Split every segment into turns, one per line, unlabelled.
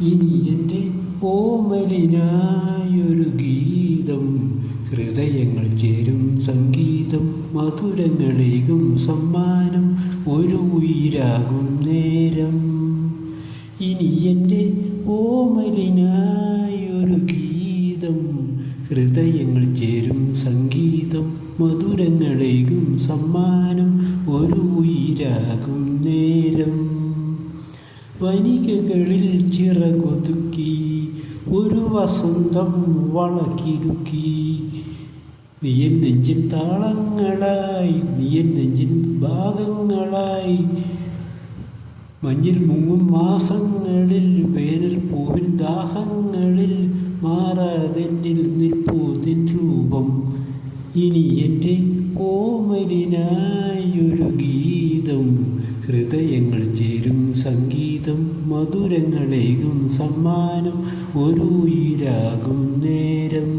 ഇനി എൻ്റെ ഓമലിനായൊരു ഗീതം, ഹൃദയങ്ങൾ ചേരും സംഗീതം, മധുരങ്ങളേകും സമ്മാനം, ഒരു ഉയിരാകും നേരം. ഇനി എൻ്റെ ഓമലിനായൊരു ഗീതം, ഹൃദയങ്ങൾ ചേരും സംഗീതം, മധുരങ്ങളേകും സമ്മാനം, ഒരു ഉയിരാകും നേരം. വനികകളിൽ ചിറകൊതുക്കി ഒരു വസന്തം വളക്കിരുക്കി, നീയൻ നെഞ്ചിൻ താളങ്ങളായി, നീയൻ നെഞ്ചിൻ ഭാഗങ്ങളായി. മഞ്ഞിൽ മുങ്ങും മാസങ്ങളിൽ, വേനൽ പൂവിൻ ദാഹങ്ങളിൽ, മാറാതെന്നിൽ നിൽപ്പൂ നിൻ രൂപം. ഇനി എൻ്റെ ഓമലിനായൊരു ഗീതം, ഹൃദയങ്ങൾ ചേരും സംഗീതം, മധുരങ്ങളേകും സമ്മാനം, ഒരു ഉയിരാകും നേരം.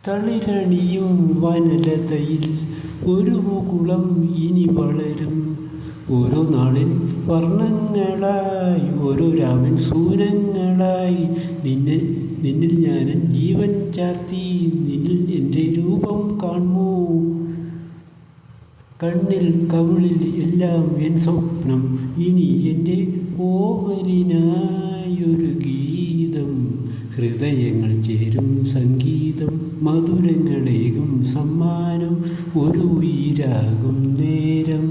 തളിരണിയും വനലതയിൽ ഒരു മുകുളം ഇനി വളരും, ഓരോ നാളിൻ വർണ്ണങ്ങളായി, ഓരോ രാവിൻ സൂനങ്ങളായി. നിന്നിൽ ഞാൻ ജീവൻ ചാർത്തി, നിന്നിൽ എൻ്റെ രൂപം കാണൂ. കണ്ണിൽ കവിളിൽ എല്ലാം എൻ സ്വപ്നം. ഇനി എൻ്റെ ഓമലിനായൊരു ഗീതം, ഹൃദയങ്ങൾ ചേരും സംഗീതം, മധുരങ്ങളേകും സമ്മാനം, ഒരു ഉയിരാകും നേരം.